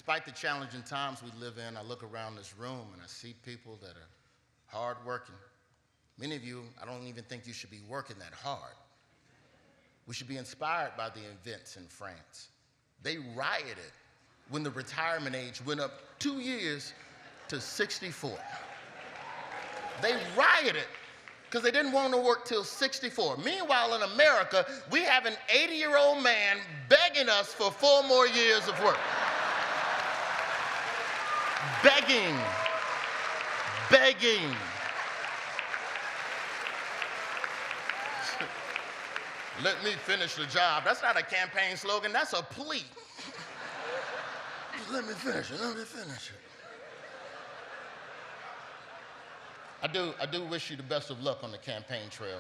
Despite the challenging times we live in, I look around this room and I see people that are hardworking. Many of you, I don't even think you should be working that hard. We should be inspired by the events in France. They rioted when the retirement age went up 2 years to 64. They rioted because they didn't want to work till 64. Meanwhile, in America, we have an 80-year-old man begging us for 4 more years of work. Begging. Begging. Let me finish the job. That's not a campaign slogan, that's a plea. Just let me finish it, let me finish it. I do wish you the best of luck on the campaign trail,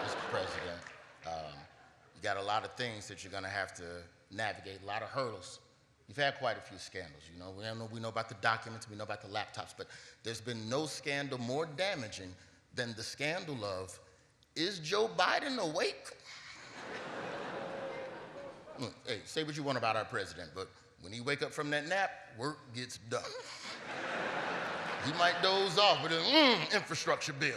Mr. President. You got a lot of things that you're gonna have to navigate, a lot of hurdles. You've had quite a few scandals, you know. We know about the documents, we know about the laptops, but there's been no scandal more damaging than the scandal of, is Joe Biden awake? Hey, say what you want about our president, but when he wake up from that nap, work gets done. He might doze off with an infrastructure bill.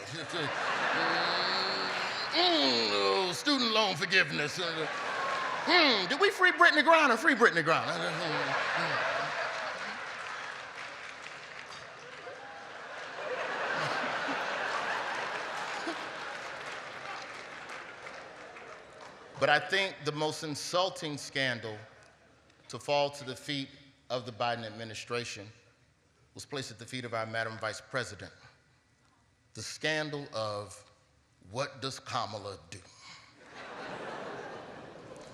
Student loan forgiveness. Did we free Brittany Griner? Free Brittany Griner. But I think the most insulting scandal to fall to the feet of the Biden administration was placed at the feet of our Madam Vice President. The scandal of, what does Kamala do?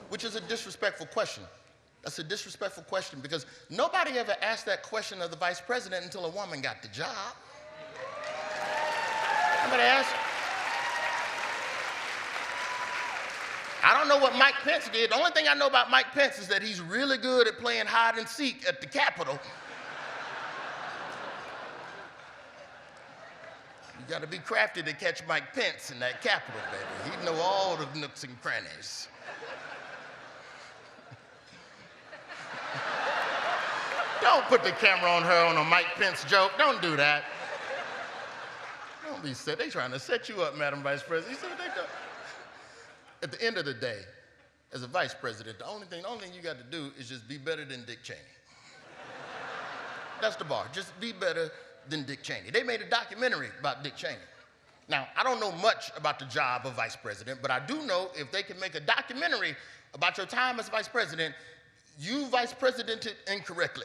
Which is a disrespectful question. That's a disrespectful question because nobody ever asked that question of the Vice President until a woman got the job. Nobody asked. I don't know what Mike Pence did. The only thing I know about Mike Pence is that he's really good at playing hide and seek at the Capitol. You gotta be crafty to catch Mike Pence in that Capitol, baby. He'd know all the nooks and crannies. Don't put the camera on her on a Mike Pence joke. Don't do that. Don't be set. They trying to set you up, Madam Vice President. You see what they do? At the end of the day, as a vice president, the only thing you got to do is just be better than Dick Cheney. That's the bar. Just be better than Dick Cheney. They made a documentary about Dick Cheney. Now, I don't know much about the job of vice president, but I do know if they can make a documentary about your time as vice president, you vice presidented incorrectly.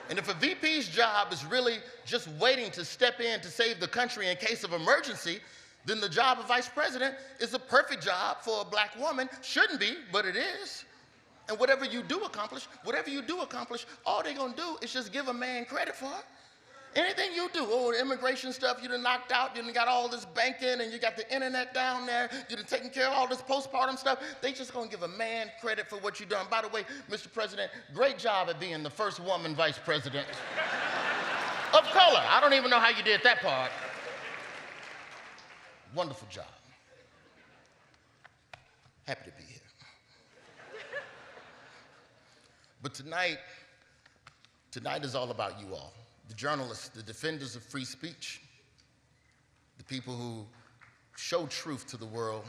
And if a VP's job is really just waiting to step in to save the country in case of emergency, then the job of vice president is a perfect job for a black woman. Shouldn't be, but it is. And whatever you do accomplish, all they're gonna do is just give a man credit for it. Anything you do, the immigration stuff you done knocked out, you done got all this banking and you got the internet down there, you done taken care of all this postpartum stuff, they just gonna give a man credit for what you done. By the way, Mr. President, great job at being the first woman vice president of color. I don't even know how you did that part. Wonderful job. Happy to be here. But tonight is all about you all. The journalists, the defenders of free speech, the people who show truth to the world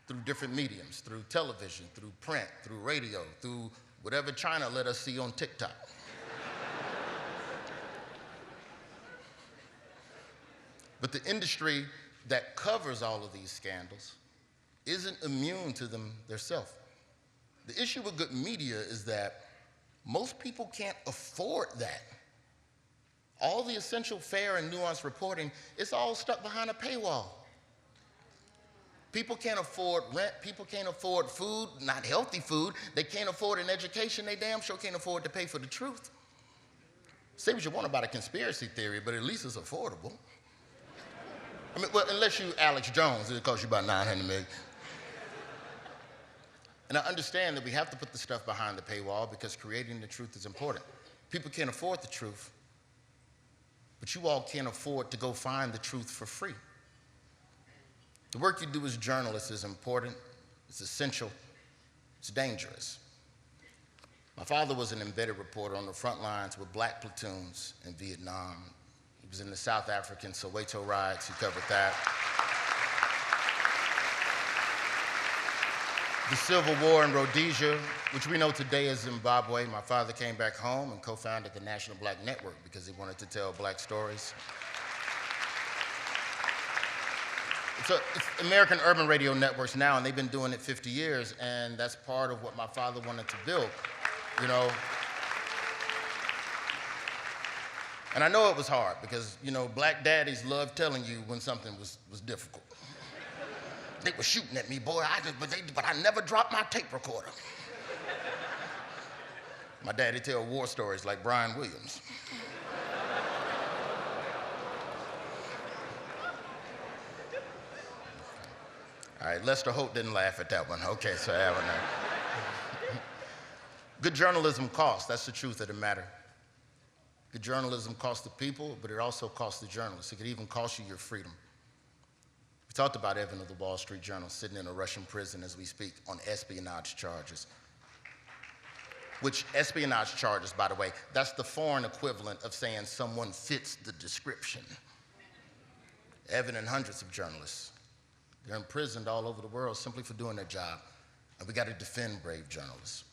through different mediums, through television, through print, through radio, through whatever China let us see on TikTok. But the industry that covers all of these scandals isn't immune to them themselves. The issue with good media is that most people can't afford that. All the essential, fair, and nuanced reporting, it's all stuck behind a paywall. People can't afford rent, people can't afford food, not healthy food, they can't afford an education, they damn sure can't afford to pay for the truth. Say what you want about a conspiracy theory, but at least it's affordable. I mean, well, unless you Alex Jones, it'll cost you about $900 million. And I understand that we have to put the stuff behind the paywall because creating the truth is important. People can't afford the truth, but you all can't afford to go find the truth for free. The work you do as journalists is important, it's essential, it's dangerous. My father was an embedded reporter on the front lines with black platoons in Vietnam. He was in the South African Soweto riots, he covered that. The Civil War in Rhodesia, which we know today as Zimbabwe. My father came back home and co-founded the National Black Network because he wanted to tell black stories. It's American Urban Radio Networks now, and they've been doing it 50 years, and that's part of what my father wanted to build, you know. And I know it was hard because, you know, black daddies love telling you when something was difficult. They were shooting at me, boy, but I never dropped my tape recorder. My daddy tell war stories like Brian Williams. All right, Lester Holt didn't laugh at that one. Okay, so I haven't. Good journalism costs, that's the truth of the matter. Good journalism costs the people, but it also costs the journalists. It could even cost you your freedom. We talked about Evan of the Wall Street Journal sitting in a Russian prison as we speak on espionage charges. Which espionage charges, by the way, that's the foreign equivalent of saying someone fits the description. Evan and hundreds of journalists, they're imprisoned all over the world simply for doing their job. And we got to defend brave journalists.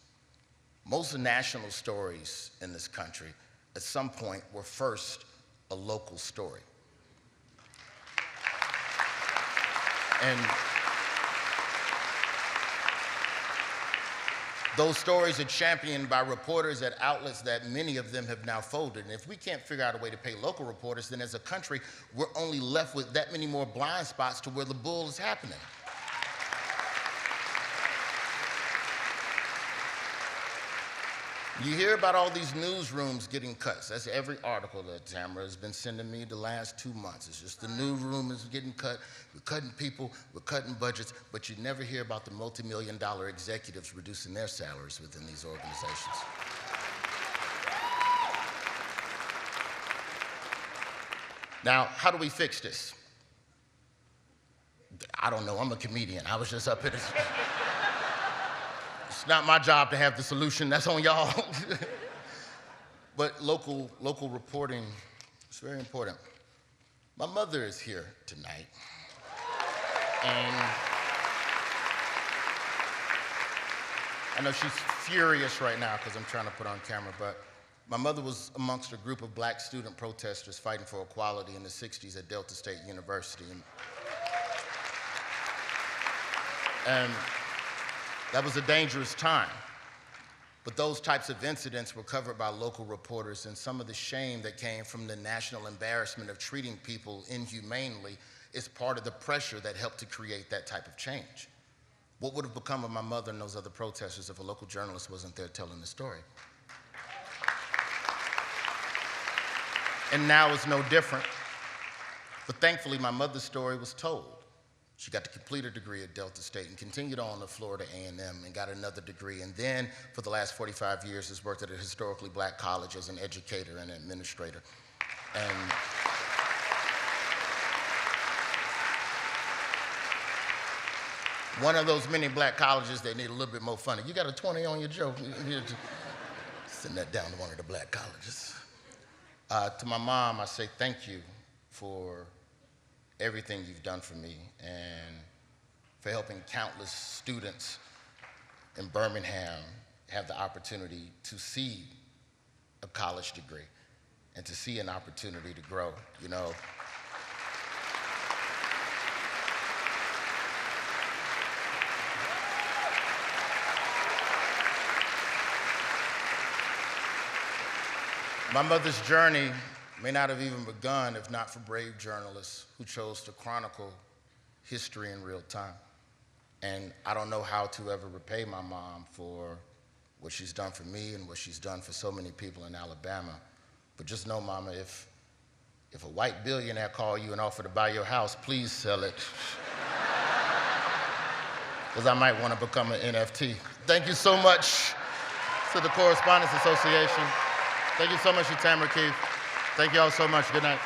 Most national stories in this country at some point were first a local story. And those stories are championed by reporters at outlets that many of them have now folded. And if we can't figure out a way to pay local reporters, then as a country, we're only left with that many more blind spots to where the bull is happening. You hear about all these newsrooms getting cuts. That's every article that Tamara has been sending me the last 2 months. It's just the newsroom is getting cut. We're cutting people, we're cutting budgets, but you never hear about the multi-million-dollar executives reducing their salaries within these organizations. Now, how do we fix this? I don't know, I'm a comedian. I was just up here. It's not my job to have the solution, that's on y'all. But local reporting is very important. My mother is here tonight. And I know she's furious right now because I'm trying to put on camera, but my mother was amongst a group of black student protesters fighting for equality in the 60s at Delta State University. And that was a dangerous time. But those types of incidents were covered by local reporters, and some of the shame that came from the national embarrassment of treating people inhumanely is part of the pressure that helped to create that type of change. What would have become of my mother and those other protesters if a local journalist wasn't there telling the story? And now it's no different. But thankfully, my mother's story was told. She got to complete her degree at Delta State and continued on to Florida A&M and got another degree. And then, for the last 45 years, has worked at a historically black college as an educator and administrator. And one of those many black colleges that need a little bit more funding. You got a 20 on your joke. Send that down to one of the black colleges. To my mom, I say thank you for everything you've done for me and for helping countless students in Birmingham have the opportunity to see a college degree and to see an opportunity to grow, you know. My mother's journey may not have even begun if not for brave journalists who chose to chronicle history in real time. And I don't know how to ever repay my mom for what she's done for me and what she's done for so many people in Alabama. But just know, Mama, if a white billionaire call you and offer to buy your house, please sell it. Because I might want to become an NFT. Thank you so much to the Correspondents Association. Thank you so much to Tamara Keith. Thank you all so much. Good night.